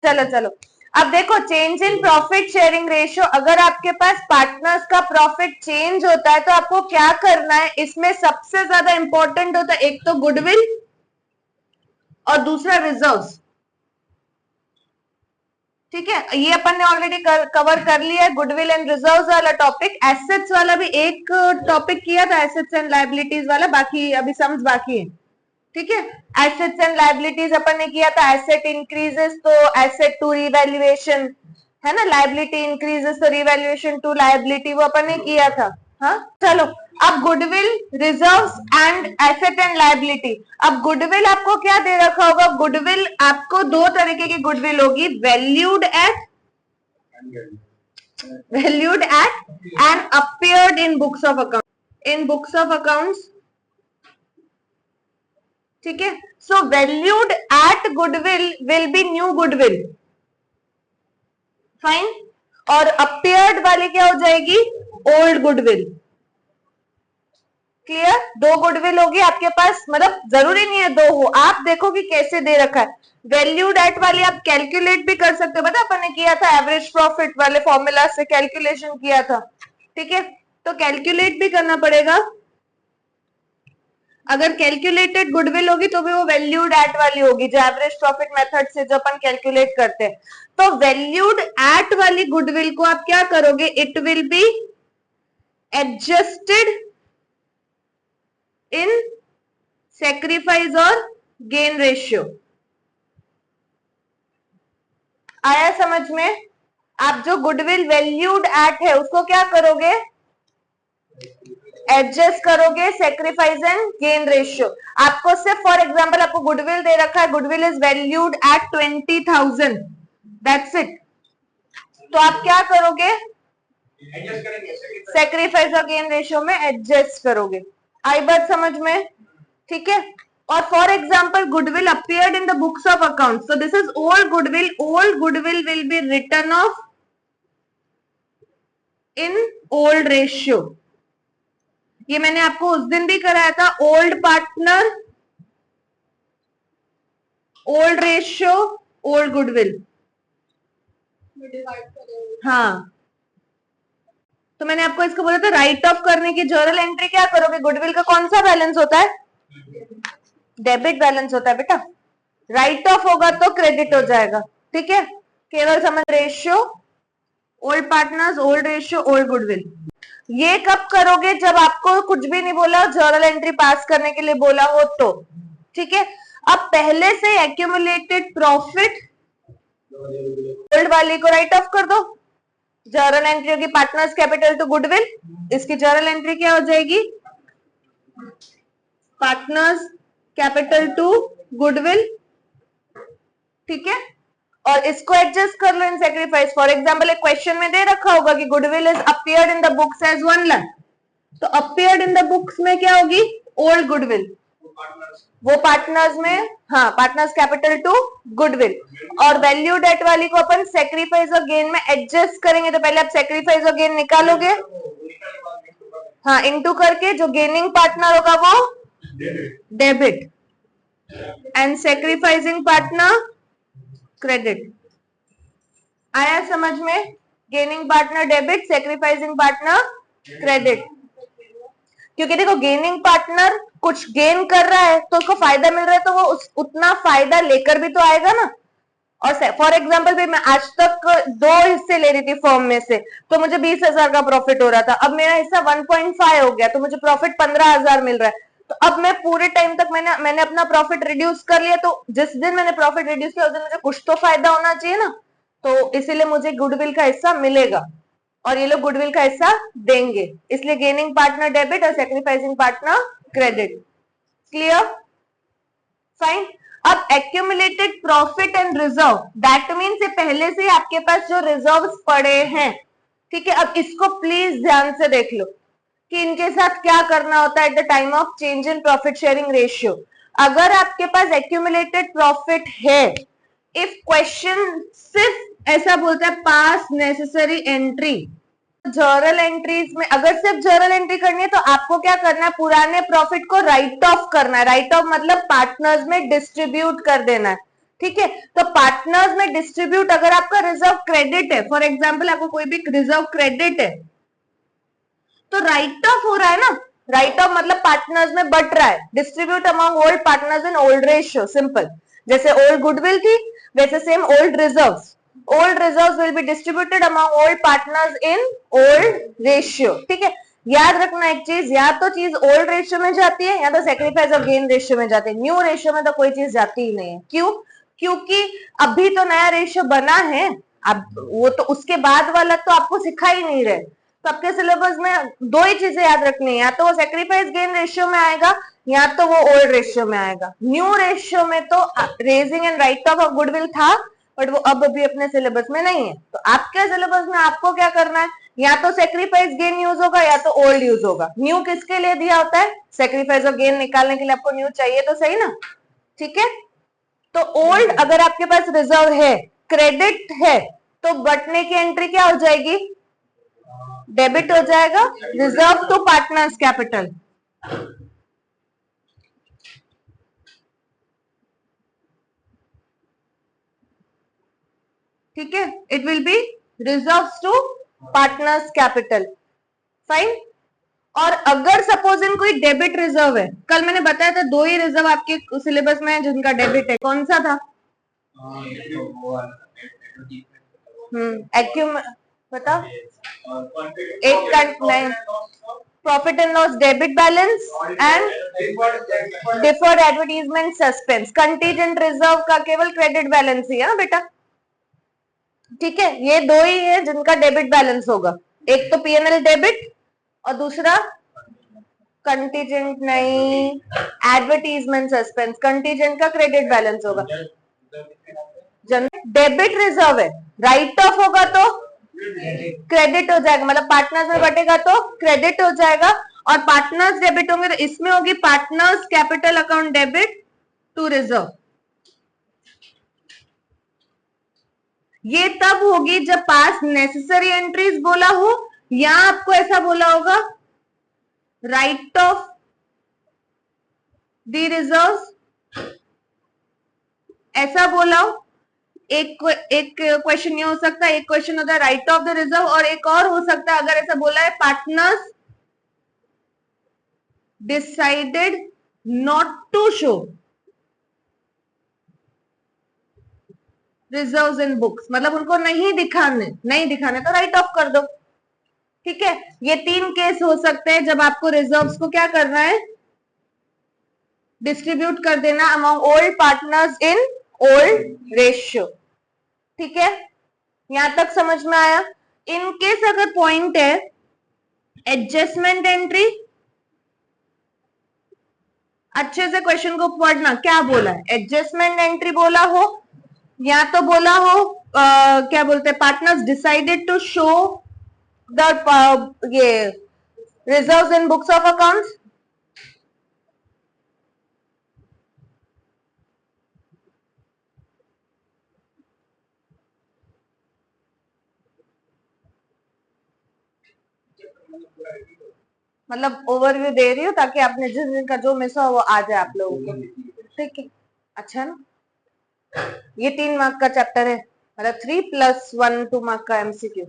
चलो चलो, अब देखो change in profit sharing ratio, अगर आपके पास पार्टनर्स का प्रॉफिट चेंज होता है तो आपको क्या करना है, इसमें सबसे ज्यादा इंपॉर्टेंट होता है एक तो गुडविल और दूसरा रिजर्व्स। ठीक है, ये अपन ने ऑलरेडी कवर कर लिया है गुडविल एंड रिजर्व्स वाला टॉपिक। एसेट्स वाला भी एक टॉपिक किया था, एसेट्स एंड लायबिलिटीज वाला, बाकी अभी सम्स बाकी है। ठीक है, एसेट्स एंड लायबिलिटीज अपन ने किया था, एसेट इंक्रीजेस तो एसेट टू रिवैल्यूएशन है ना, लायबिलिटी इंक्रीजेस तो रिवैल्यूएशन टू लायबिलिटी, वो अपन ने किया था। हाँ चलो, अब goodwill, reserves and asset and liability. अब गुडविल आपको क्या दे रखा होगा, गुडविल आपको दो तरीके की गुडविल होगी, valued at and appeared in books of account, in books of accounts. ठीक है, so valued at goodwill will be new goodwill, fine, और अपीयर्ड वाली क्या हो जाएगी, ओल्ड गुडविल। क्लियर, दो गुडविल होगी आपके पास, मतलब जरूरी नहीं है दो हो, आप देखो कि कैसे दे रखा है। वैल्यूड एट वाली आप कैलकुलेट भी कर सकते हो, पता अपन ने किया था एवरेज प्रॉफिट वाले फॉर्मूला से कैलकुलेशन किया था। ठीक है, तो कैलकुलेट भी करना पड़ेगा, अगर कैलकुलेटेड गुडविल होगी तो भी वो वैल्यूड एट वाली होगी, जो एवरेज प्रॉफिट मेथड से जो अपन कैलकुलेट करते हैं। तो वैल्यूड एट वाली गुडविल को आप क्या करोगे, it will be adjusted in sacrifice और गेन रेशियो। आया समझ में? आप जो गुडविल वैल्यूड एट है उसको क्या करोगे, एडजस्ट करोगे सैक्रिफाइस एंड गेन रेशियो। आपको सिर्फ फॉर एग्जांपल आपको गुडविल दे रखा है, goodwill is valued at 20,000, that's it. तो आप क्या करोगे, सैक्रिफाइस और गेन रेशियो में एडजस्ट करोगे। आई बात समझ में? ठीक है, और for example goodwill appeared in the books of account, so this is old goodwill, old goodwill will B written of in old ratio. ये मैंने आपको उस दिन भी कराया था, old partner, old ratio, old goodwill. हाँ, तो मैंने आपको इसको बोला था राइट ऑफ करने की जर्नल एंट्री क्या करोगे, गुडविल का कौन सा बैलेंस होता है, डेबिट बैलेंस होता है बेटा, राइट ऑफ होगा तो क्रेडिट हो जाएगा। ठीक है, केवल समझ, ratio old partners, old ratio, old goodwill. ये कब करोगे, जब आपको कुछ भी नहीं बोला, जर्नल एंट्री पास करने के लिए बोला हो तो। ठीक है, अब पहले से एक्यूमुलेटेड प्रॉफिट ओल्ड वाली को राइट ऑफ कर दो, जर्नल एंट्री होगी पार्टनर्स कैपिटल टू गुडविल, इसकी जर्नल एंट्री क्या हो जाएगी, पार्टनर्स कैपिटल टू गुडविल। ठीक है, और इसको एडजस्ट कर लो इन सैक्रिफाइस। फॉर एग्जांपल एक क्वेश्चन में दे रखा होगा कि goodwill is appeared in the books as 1 lakh, तो अपीयर्ड इन द बुक्स में क्या होगी, ओल्ड गुडविल, वो पार्टनर्स में, हाँ पार्टनर्स कैपिटल टू गुडविल। और वैल्यू डेट वाली को अपन सैक्रिफाइस और गेन में एडजस्ट करेंगे, तो पहले आप सैक्रिफाइस और गेन निकालोगे, हाँ इनटू करके, जो गेनिंग पार्टनर होगा वो debit and sacrificing partner credit. आया समझ में? Gaining partner debit, sacrificing partner credit. क्योंकि देखो गेनिंग पार्टनर कुछ गेन कर रहा है तो उसको फायदा मिल रहा है, तो वो उतना फायदा लेकर भी तो आएगा ना। और फॉर एग्जाम्पल भी मैं आज तक 2 हिस्से ले रही थी फर्म में से, तो मुझे 20,000 का प्रॉफिट हो रहा था, अब मेरा हिस्सा 1.5 हो गया तो मुझे प्रॉफिट 15,000 मिल रहा है। तो अब मैं पूरे टाइम तक मैंने अपना प्रॉफिट रिड्यूस कर लिया, तो जिस दिन मैंने प्रॉफिट रिड्यूस किया उस दिन मुझे कुछ तो फायदा होना चाहिए ना, तो इसीलिए मुझे गुडविल का हिस्सा मिलेगा और ये लोग गुडविल का हिस्सा देंगे, इसलिए गेनिंग पार्टनर डेबिट और sacrificing partner credit. Clear, fine. अब accumulated profit and reserve, that means ये पहले से आपके पास जो रिजर्व्स पड़े हैं। ठीक है, अब इसको प्लीज ध्यान से देख लो कि इनके साथ क्या करना होता है at the time of change in profit sharing ratio. अगर आपके पास एक्यूमुलेटेड प्रॉफिट है, इफ क्वेश्चन सिर्फ ऐसा बोलता है पास नेसेसरी एंट्री, जर्नल एंट्रीज में अगर सिर्फ जर्नल एंट्री करनी है तो आपको क्या करना है, पुराने प्रॉफिट को राइट ऑफ करना है। राइट ऑफ मतलब पार्टनर्स में डिस्ट्रीब्यूट कर देना है, ठीक है। तो पार्टनर्स में डिस्ट्रीब्यूट, अगर आपका रिजर्व क्रेडिट है, फॉर एग्जाम्पल आपको कोई भी रिजर्व क्रेडिट है तो राइट ऑफ हो रहा है ना। राइट ऑफ मतलब पार्टनर्स में बट रहा है, distribute among old partners in old ratio, simple. जैसे ओल्ड गुडविल थी वैसे same old reserves, old reserves will be distributed among old partners in old ratio, ठीक है। याद रखना एक चीज, या तो चीज ओल्ड रेशियो में जाती है या तो सेक्रीफाइस ऑफ गेन रेशियो में जाती है। न्यू रेशियो में तो कोई चीज जाती ही नहीं है। क्यों? क्योंकि अभी तो नया रेशियो बना है, अब वो तो उसके बाद वाला तो आपको सिखा ही नहीं रहे। तो आपके सिलेबस में दो ही चीजें याद रखनी है, या तो वो सेक्रीफाइस गेन रेशियो में आएगा या तो वो ओल्ड रेशियो में आएगा। न्यू रेशियो में तो raising and right of goodwill था बट वो अब अभी अपने सिलेबस में नहीं है। तो आपके सिलेबस में आपको क्या करना है, या तो सेक्रीफाइस गेन यूज होगा या तो ओल्ड यूज होगा। न्यू किसके लिए दिया होता है? सेक्रीफाइस ऑफ गेन निकालने के लिए आपको न्यू चाहिए तो सही ना, ठीक है। तो ओल्ड अगर आपके पास रिजर्व है, क्रेडिट है, तो बटने की एंट्री क्या हो जाएगी? डेबिट हो जाएगा, रिजर्व टू पार्टनर्स कैपिटल। ठीक है, it will be reserves to partners capital, fine. और अगर सपोज इन कोई डेबिट रिजर्व है, कल मैंने बताया था दो ही रिजर्व आपके सिलेबस में है जिनका डेबिट है, कौन सा था? एक्यूम बता, एक नहीं, profit and loss debit balance and deferred advertisement suspense. Contingent reserve का केवल क्रेडिट बैलेंस ही है ना बेटा, ठीक है। ये दो ही है जिनका डेबिट बैलेंस होगा, एक तो पीएनएल डेबिट और दूसरा कंटीजेंट नहीं, एडवर्टीजमेंट सस्पेंस। कंटीजेंट का क्रेडिट बैलेंस होगा, डेबिट रिजर्व है, राइट ऑफ होगा तो क्रेडिट हो जाएगा, मतलब पार्टनर्स में बटेगा तो क्रेडिट हो जाएगा। और पार्टनर्स डेबिट होंगे तो इसमें होगी partners capital account debit to reserve. ये तब होगी जब पास नेसेसरी एंट्रीज बोला हो, या आपको ऐसा बोला होगा राइट ऑफ द रिजर्व, ऐसा बोला हो। एक क्वेश्चन ये हो सकता है, एक क्वेश्चन होता है राइट ऑफ द रिजर्व, और एक और हो सकता है अगर ऐसा बोला है partners decided not to show reserves in books, मतलब उनको नहीं दिखाने तो राइट ऑफ कर दो, ठीक है। ये तीन केस हो सकते हैं जब आपको रिजर्व्स को क्या करना है, डिस्ट्रीब्यूट कर देना among old partners in old ratio, ठीक है। यहां तक समझ में आया? इन केस अगर पॉइंट है एडजस्टमेंट एंट्री, अच्छे से क्वेश्चन को पढ़ना, क्या बोला है? एडजस्टमेंट एंट्री बोला हो, या तो बोला हो क्या बोलते हैं, partners decided to show the ये reserves in books of accounts. मतलब ओवरव्यू दे रही हूँ ताकि आपने जिस दिन का जो मिस हो वो आ जाए आप लोगों को, ठीक है। अच्छा ना, ये 3 मार्क का चैप्टर है, मतलब 3+1 2 मार्क का एमसीक्यू।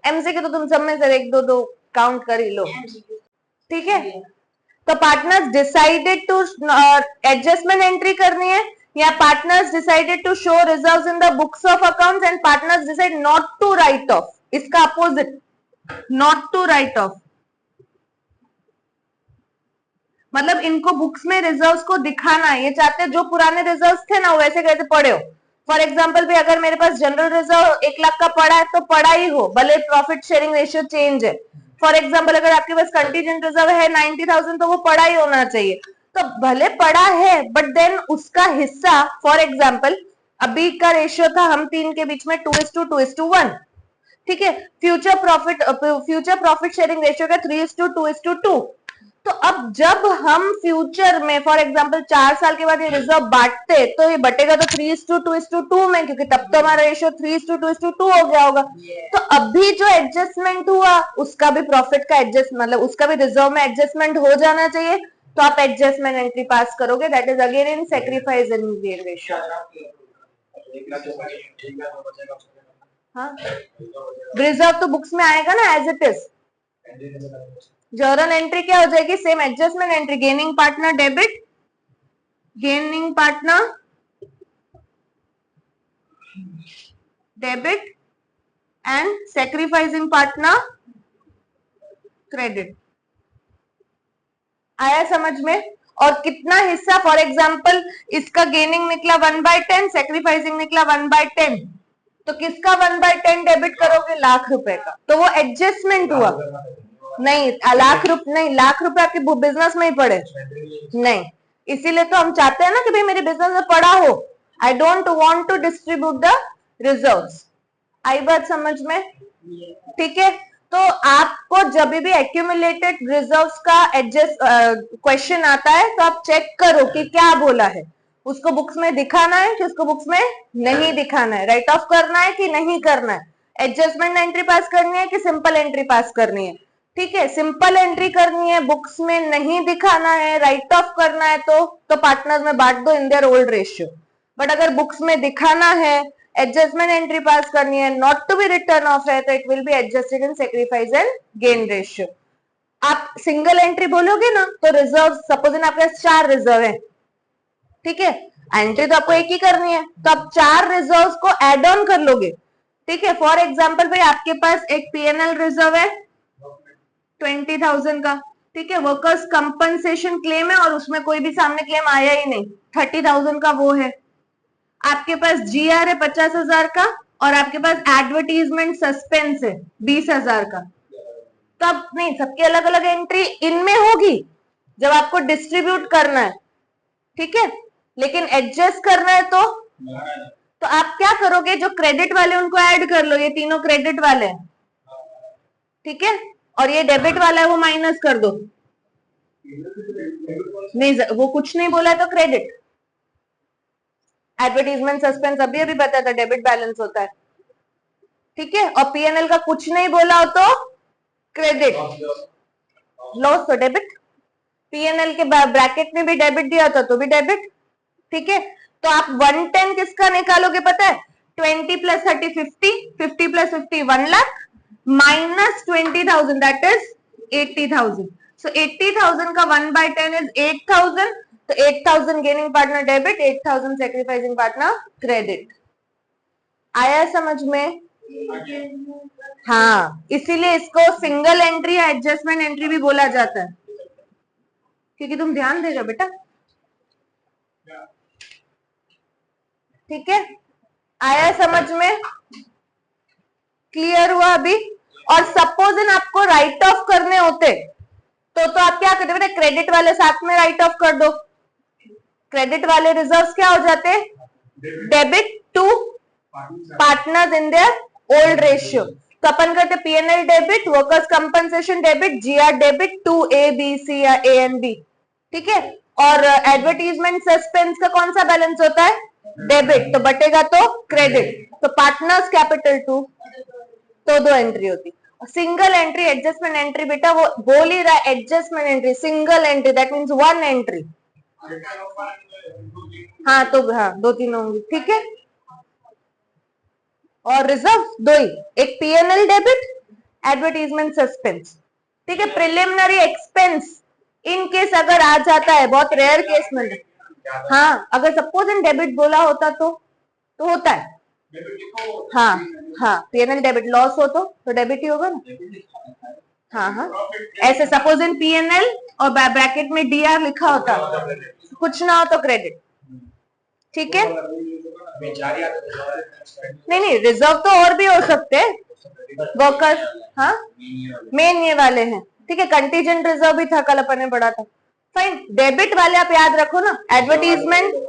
एमसीक्यू तो तुम सब में से 1 2 काउंट कर ही लो, ठीक है। तो partners decided to adjustment entry करनी है, या partners decided to show reserves in the books of accounts and partners decide not to write off, इसका opposite not to write off, मतलब इनको बुक्स में रिजर्व्स को दिखाना है। ये चाहते हैं जो पुराने रिजर्व्स थे ना वैसे कैसे पड़े हो। फॉर एग्जांपल भी अगर मेरे पास जनरल रिजर्व 1 लाख का पड़ा है तो पड़ा ही हो, भले प्रॉफिट शेयरिंग रेशियो चेंज है। फॉर एग्जांपल अगर आपके पास कंटीजेंट रिजर्व है 90,000 तो वो पड़ा ही होना चाहिए, तो भले पड़ा है बट देन उसका हिस्सा, फॉर एग्जाम्पल अभी का रेशियो था हम तीन के बीच में 2:2:1, ठीक है। फ्यूचर प्रॉफिट शेयरिंग रेशियो का 3:2:2, तो अब जब हम फ्यूचर में फॉर एग्जांपल 4 साल के बाद ये रिजर्व बांटते तो ये बटेगा तो 3:2:2 में, क्योंकि तब तो हमारा रेशियो 3:2:2 हो गया होगा। तो अभी जो एडजस्टमेंट हुआ उसका भी प्रॉफिट का एडजस्ट मतलब उसका भी रिजर्व में एडजस्टमेंट हो जाना चाहिए, तो आप एडजस्टमेंट एंट्री पास करोगे, that is again in sacrifice in gain ratio. हाँ, रिजर्व तो बुक्स में आएगा ना as it is. Journal entry क्या हो जाएगी, same adjustment entry, gaining partner debit, gaining partner debit and sacrificing partner credit. आया समझ में? और कितना हिस्सा, फॉर एग्जाम्पल इसका गेनिंग निकला 1/10, सेक्रीफाइसिंग निकला 1/10, तो किसका 1/10 डेबिट करोगे, लाख रुपए का, तो वो एडजस्टमेंट हुआ। नहीं, लाख रुपए आपके बिजनेस में ही पड़े नहीं, इसीलिए तो हम चाहते हैं ना कि भाई मेरे बिजनेस में पड़ा हो। I don't want to distribute the reserves. आई बात समझ में? ठीक है, तो आपको जब भी एक्यूमुलेटेड रिजर्व्स का एडजस्ट क्वेश्चन आता है तो आप चेक करो कि क्या बोला है, उसको बुक्स में दिखाना है कि उसको बुक्स में नहीं दिखाना है, राइट ऑफ करना है कि नहीं करना है, एडजस्टमेंट एंट्री पास करनी है कि सिंपल एंट्री पास करनी है। ठीक है, सिंपल एंट्री करनी है, बुक्स में नहीं दिखाना है, राइट ऑफ करना है तो पार्टनर्स में बांट दो in their old ratio. But अगर बुक्स में दिखाना है, एडजस्टमेंट एंट्री पास करनी है, not to be written off है, तो it will be adjusted in sacrifice and gain ratio. आप सिंगल एंट्री बोलोगे ना तो रिजर्व, सपोज इन आपके 4 रिजर्व है, ठीक है, एंट्री तो आपको एक ही करनी है, तो आप 4 रिजर्व को एड ऑन कर लोगे। ठीक है, फॉर एग्जाम्पल भाई आपके पास एक पीएनएल रिजर्व है 20,000 का, ठीक है, वर्कर्स कंपनसेशन क्लेम है और उसमें कोई भी सामने क्लेम आया ही नहीं, 30,000 का वो है। आपके पास जीआर है 50,000 का और आपके पास एडवर्टीजमेंट सस्पेंस है 20,000 का। तब नहीं, सबकी अलग अलग एंट्री इनमें होगी जब आपको डिस्ट्रीब्यूट करना है, ठीक है, लेकिन एडजस्ट करना है तो आप क्या करोगे, जो क्रेडिट वाले उनको ऐड कर लो, ये तीनों क्रेडिट वाले हैं, ठीक है, और ये डेबिट वाला है वो माइनस कर दो। नहीं, वो कुछ नहीं बोला है तो क्रेडिट, एडवर्टीजमेंट सस्पेंस अभी अभी बताया था डेबिट बैलेंस होता है, ठीक है, और पीएनएल का कुछ नहीं बोला हो तो क्रेडिट, लॉस तो डेबिट, पीएनएल के ब्रैकेट में भी डेबिट दिया था तो भी डेबिट, ठीक है। तो आप 110 किसका निकालोगे पता है, 20 + 30 50, 50 + 50 1 लाख, माइनस 20,000 दैट इज 80,000। सो 80,000 का 1/10 इज 8,000, तो 8,000 gaining partner debit, 8,000 sacrificing partner credit. आया समझ में? हाँ, इसीलिए इसको सिंगल एंट्री या एडजस्टमेंट एंट्री भी बोला जाता है, क्योंकि तुम ध्यान देगा बेटा, ठीक है, आया समझ में? क्लियर हुआ अभी? और सपोज इन आपको राइट ऑफ करने होते तो आप क्या करते बेटा, क्रेडिट वाले साथ में राइट ऑफ कर दो, क्रेडिट वाले रिजर्व्स क्या हो जाते, debit to partners in their old ratio. तो अपन करते PNL debit, workers compensation debit, GR debit to A B C या ए एंड बी, ठीक है, और एडवर्टीजमेंट सस्पेंस का कौन सा बैलेंस होता है, डेबिट, तो बटेगा तो क्रेडिट, तो पार्टनर्स कैपिटल 2, तो 2 एंट्री होती। सिंगल एंट्री एडजस्टमेंट एंट्री बेटा वो बोल ही रहा, adjustment entry single entry that means 1 entry. हाँ, तो हाँ 2-3 होंगी, ठीक है, और रिजर्व 2 ही, एक पीएनएल डेबिट, एडवर्टीजमेंट सस्पेंस, ठीक है, प्रिलिमिनरी एक्सपेंस इन केस अगर आ जाता है, बहुत रेयर केस में, हाँ अगर सपोज इन डेबिट बोला होता तो होता है, हाँ हाँ, पीएनएल डेबिट, लॉस हो तो डेबिट ही होगा ना, हाँ हाँ, ऐसे सपोज इन पीएनएल और ब्रैकेट में डीआर लिखा होता, कुछ ना हो तो क्रेडिट, ठीक है, नहीं रिजर्व तो और भी हो सकते हैं, वर्कर्स, हाँ मेन ये वाले हैं, ठीक है, कंटीजेंट रिजर्व भी था कल अपन ने पढ़ा था, फाइन, डेबिट वाले आप याद रखो ना, एडवर्टीजमेंट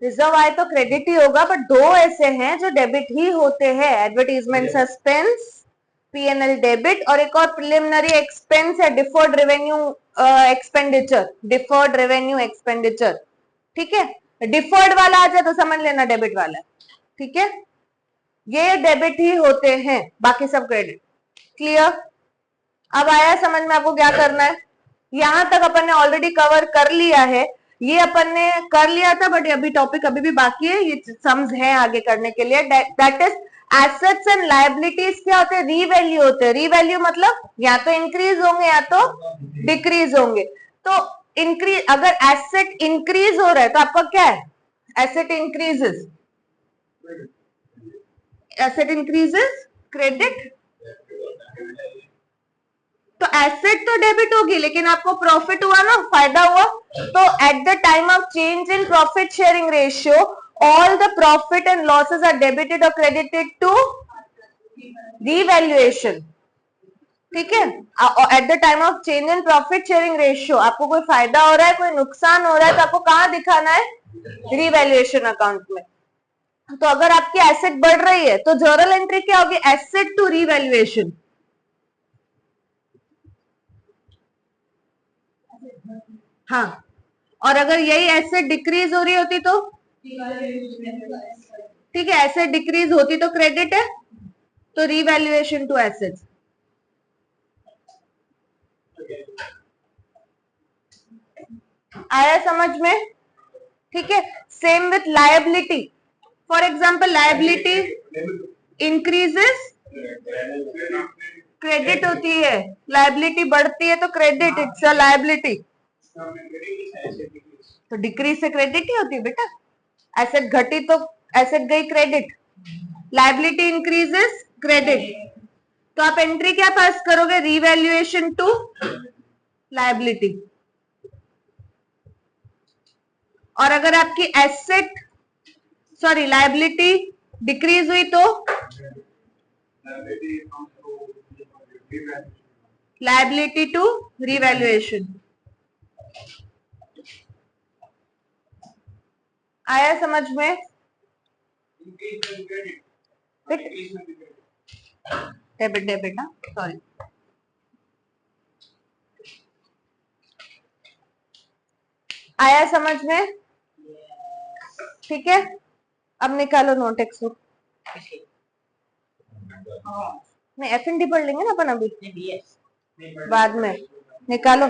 रिजर्व आए तो क्रेडिट ही होगा, बट 2 ऐसे हैं जो डेबिट ही होते हैं, एडवर्टीजमेंट सस्पेंस, P&L डेबिट, और एक और प्रिलिमिनरी एक्सपेंस है deferred revenue expenditure, deferred revenue expenditure, ठीक है। डिफर्ड वाला आ जाए तो समझ लेना डेबिट वाला है, ठीक है। ये डेबिट ही होते हैं, बाकी सब क्रेडिट। क्लियर? अब आया समझ में आपको क्या करना है? यहां तक अपन ने ऑलरेडी कवर कर लिया है, ये अपन ने कर लिया था, बट अभी टॉपिक अभी भी बाकी है, ये सम्स है आगे करने के लिए। That is assets and liabilities क्या होते हैं? रीवैल्यू होते हैं। रीवैल्यू मतलब या तो इंक्रीज होंगे या तो डिक्रीज होंगे। तो इंक्रीज, अगर एसेट इंक्रीज हो रहा है तो आपका क्या है? Asset increases, asset increases credit. तो एसेट तो डेबिट होगी, लेकिन आपको प्रॉफिट हुआ ना, फायदा हुआ, तो at the time of change in profit sharing ratio all the profit and losses are debited और क्रेडिटेड टू रीवैल्यूएशन, ठीक है। At the time of change in profit sharing ratio आपको कोई फायदा हो रहा है, कोई नुकसान हो रहा है, तो आपको कहां दिखाना है? रीवैल्यूएशन अकाउंट में। तो अगर आपकी एसेट बढ़ रही है तो जर्नल एंट्री क्या होगी? Asset to revaluation. हाँ, और अगर यही एसेट डिक्रीज हो रही होती तो ठीक है, एसेट डिक्रीज होती तो क्रेडिट है, तो रीवैल्यूएशन टू एसेट्स। आया समझ में? ठीक है। Same with liability. For example liability increases, credit होती है। लायबिलिटी बढ़ती है तो क्रेडिट, इट्स अ लायबिलिटी। तो डिक्रीज से क्रेडिट ही होती है बेटा। एसेट घटी तो एसेट गई क्रेडिट, लायबिलिटी इंक्रीजेस क्रेडिट, तो आप एंट्री क्या पास करोगे? Revaluation to liability. और अगर आपकी एसेट सॉरी लायबिलिटी डिक्रीज हुई तो लायबिलिटी टू रीवैल्यूएशन। आया समझ में? डेबिट डेबिट ना, सॉरी। आया समझ में? ठीक है। अब निकालो नोटेक्स बुक। नहीं, F&D पढ़ लेंगे ना अपन अभी, बाद में निकालो।